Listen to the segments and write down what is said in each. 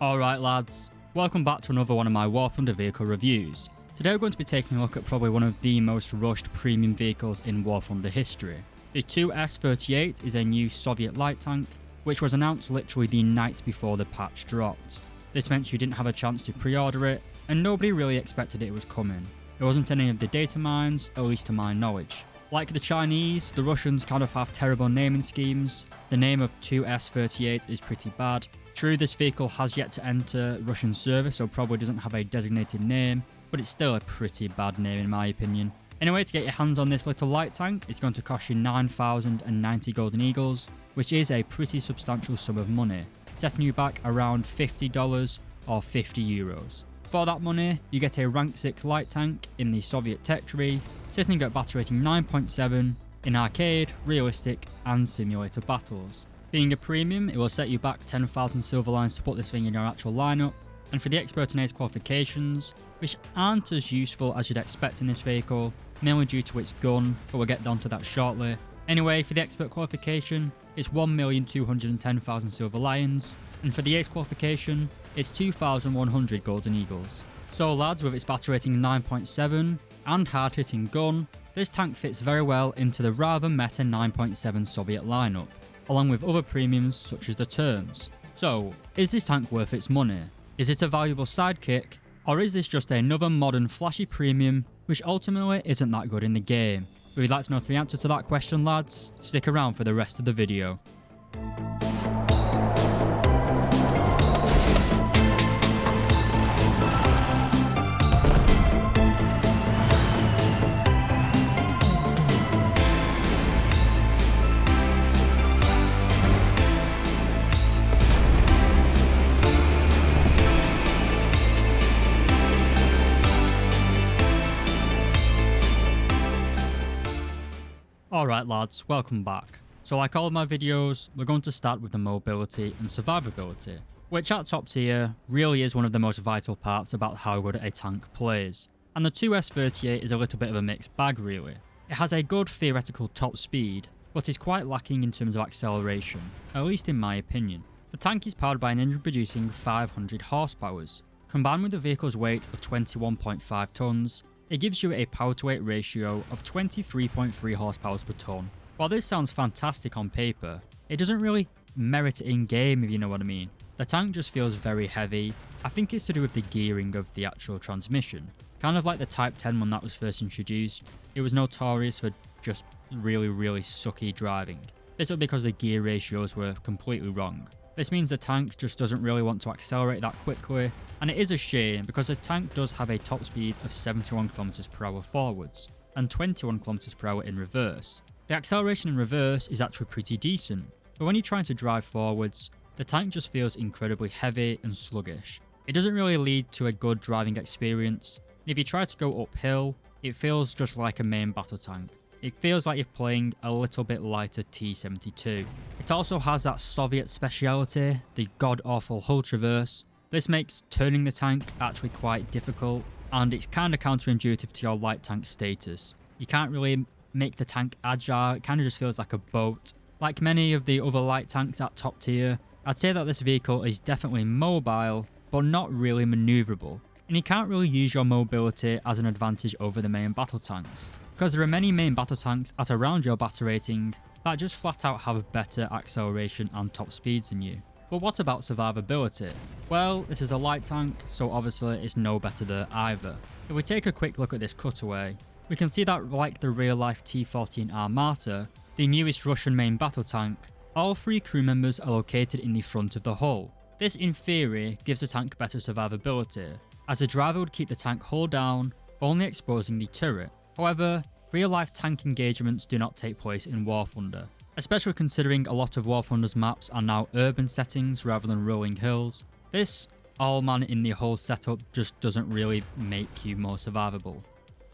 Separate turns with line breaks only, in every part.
Alright lads, welcome back to another one of my War Thunder vehicle reviews. Today we're going to be taking a look at probably one of the most rushed premium vehicles in War Thunder history. The 2S38 is a new Soviet light tank, which was announced literally the night before the patch dropped. This meant you didn't have a chance to pre-order it, and nobody really expected it was coming. It wasn't any of the data mines, at least to my knowledge. Like the Chinese, the Russians kind of have terrible naming schemes. The name of 2S38 is pretty bad. True, this vehicle has yet to enter Russian service, so probably doesn't have a designated name, but it's still a pretty bad name in my opinion. Anyway, to get your hands on this little light tank, it's going to cost you 9,090 golden eagles, which is a pretty substantial sum of money, setting you back around $50 or 50 euros. For that money, you get a rank 6 light tank in the Soviet tech tree, sitting at battle rating 9.7 in arcade, realistic and simulator battles. Being a premium, it will set you back 10,000 silver lines to put this thing in your actual lineup, and for the expert and ace qualifications, which aren't as useful as you'd expect in this vehicle, mainly due to its gun, but we'll get down to that shortly. Anyway, for the expert qualification, it's 1,210,000 silver lions, and for the ace qualification, it's 2,100 golden eagles. So lads, with its battle rating 9.7 and hard hitting gun, this tank fits very well into the rather meta 9.7 Soviet lineup, along with other premiums such as the terms. So, is this tank worth its money? Is it a valuable sidekick? Or is this just another modern flashy premium which ultimately isn't that good in the game? If you'd like to know the answer to that question lads, stick around for the rest of the video. Alright lads, welcome back. So like all of my videos, we're going to start with the mobility and survivability, which at top tier really is one of the most vital parts about how good a tank plays. And the 2S38 is a little bit of a mixed bag really. It has a good theoretical top speed, but is quite lacking in terms of acceleration, at least in my opinion. The tank is powered by an engine producing 500 horsepowers. Combined with the vehicle's weight of 21.5 tons, it gives you a power to weight ratio of 23.3 horsepower per ton. While this sounds fantastic on paper, it doesn't really merit it in game if you know what I mean. The tank just feels very heavy. I think it's to do with the gearing of the actual transmission. Kind of like the Type 10 when that was first introduced, it was notorious for just really sucky driving. Basically because the gear ratios were completely wrong. This means the tank just doesn't really want to accelerate that quickly, and it is a shame because the tank does have a top speed of 71 km per hour forwards and 21 km per hour in reverse. The acceleration in reverse is actually pretty decent, but when you're trying to drive forwards, the tank just feels incredibly heavy and sluggish. It doesn't really lead to a good driving experience, and if you try to go uphill, it feels just like a main battle tank. It feels like you're playing a little bit lighter T-72. It also has that Soviet speciality, the god-awful hull traverse. This makes turning the tank actually quite difficult, and it's kind of counterintuitive to your light tank status. You can't really make the tank agile, it kind of just feels like a boat. Like many of the other light tanks at top tier, I'd say that this vehicle is definitely mobile, but not really maneuverable. And you can't really use your mobility as an advantage over the main battle tanks, because there are many main battle tanks at around your battle rating that just flat out have better acceleration and top speeds than you. But what about survivability? Well, this is a light tank, so obviously it's no better there either. If we take a quick look at this cutaway, we can see that like the real life T-14 Armata, the newest Russian main battle tank, all 3 crew members are located in the front of the hull. This in theory gives the tank better survivability, as the driver would keep the tank hull down, only exposing the turret. However, real-life tank engagements do not take place in War Thunder, especially considering a lot of War Thunder's maps are now urban settings rather than rolling hills. This all-man in the hull setup just doesn't really make you more survivable.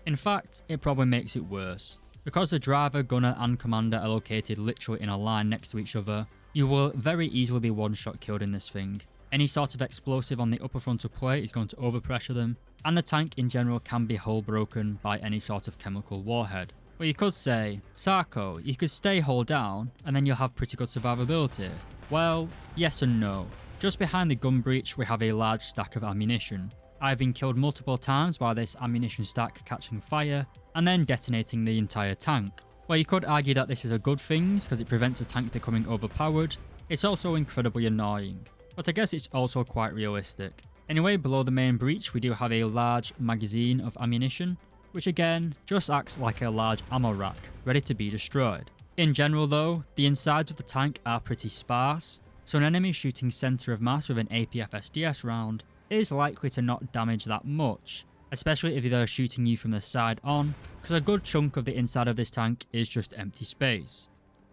In fact, it probably makes it worse. Because the driver, gunner and commander are located literally in a line next to each other, you will very easily be one-shot killed in this thing. Any sort of explosive on the upper frontal plate is going to overpressure them, and the tank in general can be hull broken by any sort of chemical warhead. But you could say, Sako, you could stay hull down and then you'll have pretty good survivability. Well, yes and no. Just behind the gun breech we have a large stack of ammunition. I've been killed multiple times by this ammunition stack catching fire and then detonating the entire tank. While you could argue that this is a good thing because it prevents a tank becoming overpowered, it's also incredibly annoying. But I guess it's also quite realistic. Anyway, below the main breech we do have a large magazine of ammunition, which again just acts like a large ammo rack, ready to be destroyed. In general though, the insides of the tank are pretty sparse, so an enemy shooting centre of mass with an APF-SDS round is likely to not damage that much, especially if they're shooting you from the side on, because a good chunk of the inside of this tank is just empty space.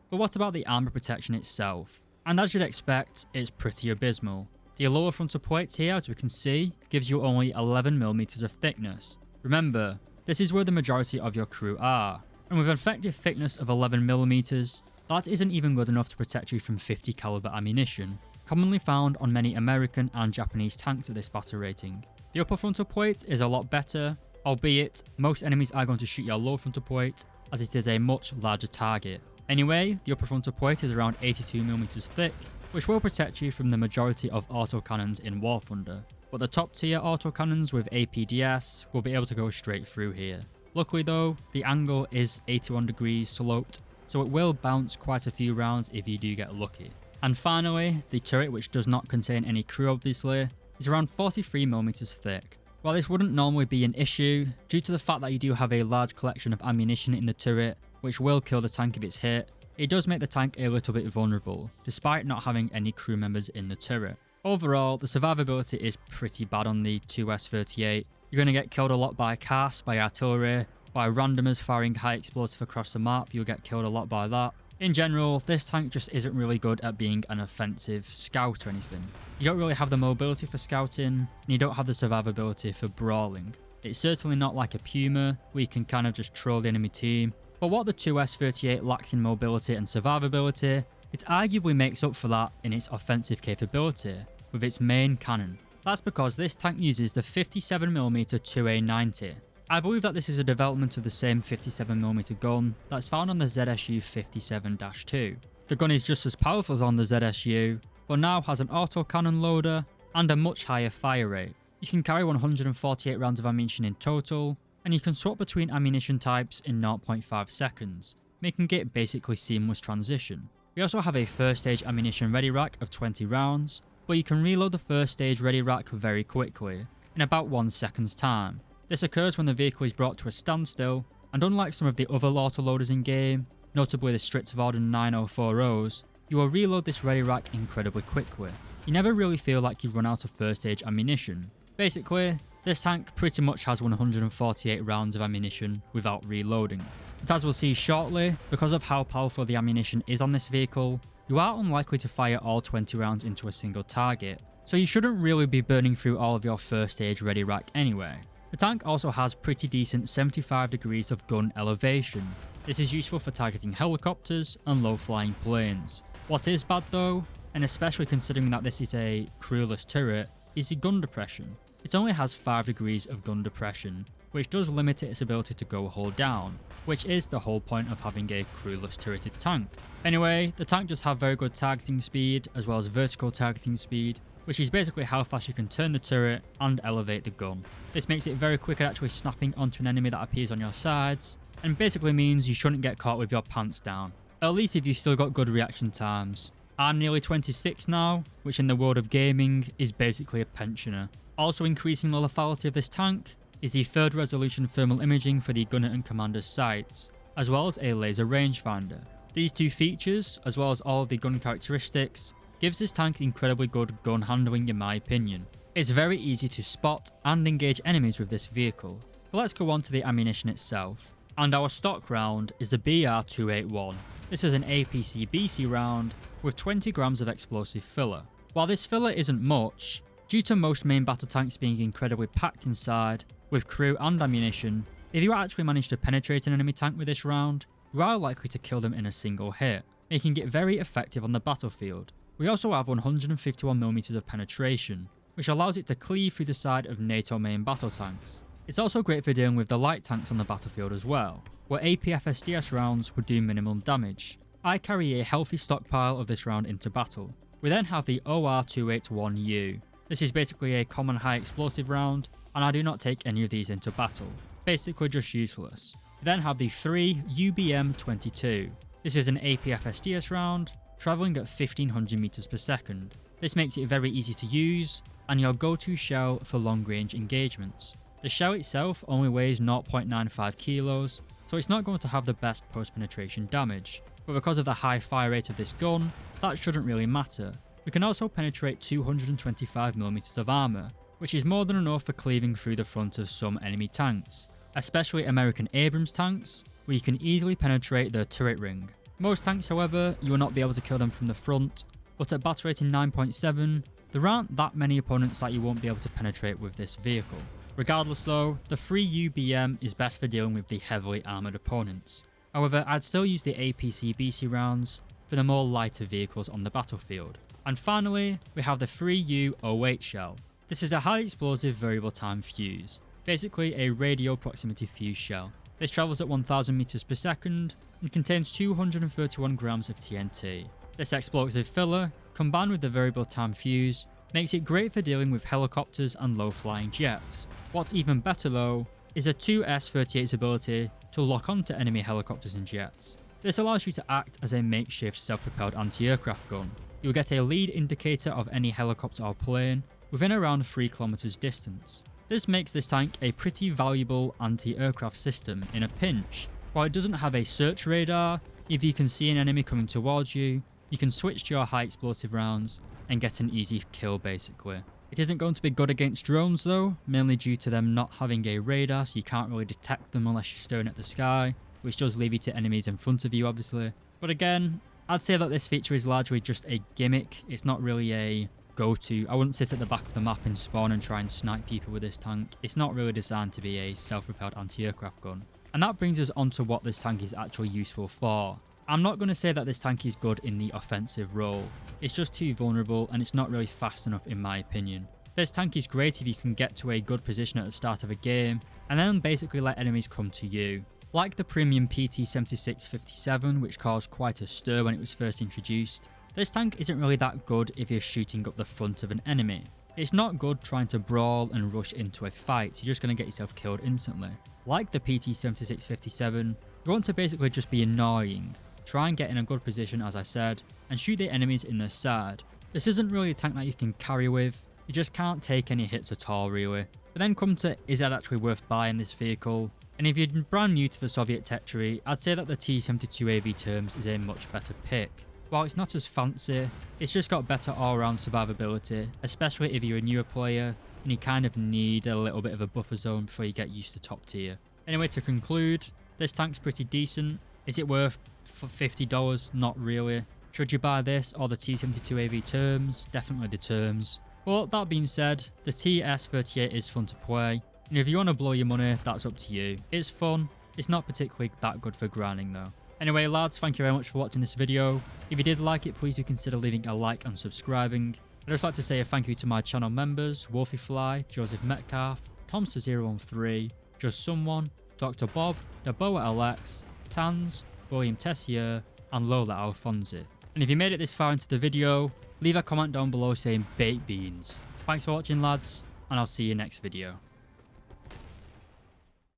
But what about the armor protection itself? And as you'd expect, it's pretty abysmal. The lower frontal plate here, as we can see, gives you only 11mm of thickness. Remember, this is where the majority of your crew are, and with an effective thickness of 11mm, that isn't even good enough to protect you from 50 caliber ammunition, commonly found on many American and Japanese tanks at this battle rating. The upper frontal plate is a lot better, albeit most enemies are going to shoot your lower frontal plate as it is a much larger target. Anyway, the upper frontal plate is around 82mm thick, which will protect you from the majority of autocannons in War Thunder, but the top tier autocannons with APDS will be able to go straight through here. Luckily though, the angle is 81 degrees sloped, so it will bounce quite a few rounds if you do get lucky. And finally, the turret, which does not contain any crew obviously, is around 43mm thick. While this wouldn't normally be an issue, due to the fact that you do have a large collection of ammunition in the turret, which will kill the tank if it's hit, it does make the tank a little bit vulnerable, despite not having any crew members in the turret. Overall, the survivability is pretty bad on the 2S38. You're going to get killed a lot by CAS, by artillery, by randomers firing high explosive across the map, you'll get killed a lot by that. In general, this tank just isn't really good at being an offensive scout or anything. You don't really have the mobility for scouting, and you don't have the survivability for brawling. It's certainly not like a Puma, where you can kind of just troll the enemy team. But what the 2S38 lacks in mobility and survivability, it arguably makes up for that in its offensive capability, with its main cannon. That's because this tank uses the 57mm 2A90. I believe that this is a development of the same 57mm gun that's found on the ZSU 57-2. The gun is just as powerful as on the ZSU, but now has an autocannon loader and a much higher fire rate. You can carry 148 rounds of ammunition in total, and you can swap between ammunition types in 0.5 seconds, making it basically seamless transition. We also have a first stage ammunition ready rack of 20 rounds, but you can reload the first stage ready rack very quickly, in about 1 second's time. This occurs when the vehicle is brought to a standstill, and unlike some of the other autoloaders in game, notably the Stritzvarden 9040s, you will reload this ready rack incredibly quickly. You never really feel like you run out of first stage ammunition. Basically, this tank pretty much has 148 rounds of ammunition without reloading. But as we'll see shortly, because of how powerful the ammunition is on this vehicle, you are unlikely to fire all 20 rounds into a single target, so you shouldn't really be burning through all of your first stage ready rack anyway. The tank also has pretty decent 75 degrees of gun elevation. This is useful for targeting helicopters and low flying planes. What is bad though, and especially considering that this is a crewless turret, is the gun depression. It only has 5 degrees of gun depression, which does limit its ability to go hull down, which is the whole point of having a crewless turreted tank. Anyway, the tank does have very good targeting speed as well as vertical targeting speed, which is basically how fast you can turn the turret and elevate the gun. This makes it very quick at actually snapping onto an enemy that appears on your sides, and basically means you shouldn't get caught with your pants down, at least if you've still got good reaction times. I'm nearly 26 now, which in the world of gaming is basically a pensioner. Also increasing the lethality of this tank is the third resolution thermal imaging for the gunner and commander's sights, as well as a laser rangefinder. These two features, as well as all of the gun characteristics, gives this tank incredibly good gun handling in my opinion. It's very easy to spot and engage enemies with this vehicle. But let's go on to the ammunition itself. And our stock round is the BR-281. This is an APC-BC round with 20 grams of explosive filler. While this filler isn't much, due to most main battle tanks being incredibly packed inside, with crew and ammunition, if you actually manage to penetrate an enemy tank with this round, you are likely to kill them in a single hit, making it very effective on the battlefield. We also have 151mm of penetration, which allows it to cleave through the side of NATO main battle tanks. It's also great for dealing with the light tanks on the battlefield as well, where APF-SDS rounds would do minimal damage. I carry a healthy stockpile of this round into battle. We then have the OR281U. This is basically a common high explosive round, and I do not take any of these into battle. Basically just useless. We then have the 3 UBM22. This is an APFSDS round, travelling at 1500 meters per second. This makes it very easy to use, and your go-to shell for long range engagements. The shell itself only weighs 0.95 kilos, so it's not going to have the best post-penetration damage, but because of the high fire rate of this gun, that shouldn't really matter. We can also penetrate 225mm of armour, which is more than enough for cleaving through the front of some enemy tanks, especially American Abrams tanks, where you can easily penetrate their turret ring. Most tanks, however, you will not be able to kill them from the front, but at battle rating 9.7, there aren't that many opponents that you won't be able to penetrate with this vehicle. Regardless though, the 3 UBM is best for dealing with the heavily armoured opponents. However, I'd still use the APC-BC rounds for the more lighter vehicles on the battlefield. And finally, we have the 3U08 shell. This is a high explosive variable time fuse, basically a radio proximity fuse shell. This travels at 1000 meters per second and contains 231 grams of TNT. This explosive filler, combined with the variable time fuse, makes it great for dealing with helicopters and low-flying jets. What's even better though, is a 2S38's ability to lock onto enemy helicopters and jets. This allows you to act as a makeshift self-propelled anti-aircraft gun. You'll get a lead indicator of any helicopter or plane within around 3 kilometers distance. This makes this tank a pretty valuable anti-aircraft system in a pinch. While it doesn't have a search radar, if you can see an enemy coming towards you, you can switch to your high explosive rounds and get an easy kill basically. It isn't going to be good against drones though, mainly due to them not having a radar, so you can't really detect them unless you're staring at the sky, which does leave you to enemies in front of you obviously. But again, I'd say that this feature is largely just a gimmick. It's not really a go-to. I wouldn't sit at the back of the map in spawn and try and snipe people with this tank. It's not really designed to be a self-propelled anti-aircraft gun. And that brings us on to what this tank is actually useful for. I'm not going to say that this tank is good in the offensive role. It's just too vulnerable and it's not really fast enough in my opinion. This tank is great if you can get to a good position at the start of a game and then basically let enemies come to you. Like the premium PT-7657, which caused quite a stir when it was first introduced, this tank isn't really that good if you're shooting up the front of an enemy. It's not good trying to brawl and rush into a fight, you're just going to get yourself killed instantly. Like the PT-7657, you want to basically just be annoying, try and get in a good position as I said, and shoot the enemies in their side. This isn't really a tank that you can carry with, you just can't take any hits at all really. But then come to, is it actually worth buying this vehicle? And if you're brand new to the Soviet tech tree, I'd say that the T-72AV terms is a much better pick. While it's not as fancy, it's just got better all-round survivability, especially if you're a newer player and you kind of need a little bit of a buffer zone before you get used to top tier. Anyway, to conclude, this tank's pretty decent. Is it worth $50? Not really. Should you buy this or the T-72AV terms? Definitely the terms. But that being said, the TS38 is fun to play, and if you want to blow your money, that's up to you. It's fun, it's not particularly that good for grinding though. Anyway lads, thank you very much for watching this video. If you did like it, please do consider leaving a like and subscribing. I'd just like to say a thank you to my channel members, Wolfiefly, Joseph Metcalf, Tomster013, Just Someone, Dr. Bob, Daboa LX, Tans, William Tessier, and Lola Alfonsi. And if you made it this far into the video, leave a comment down below saying baked beans. Thanks for watching lads, and I'll see you next video.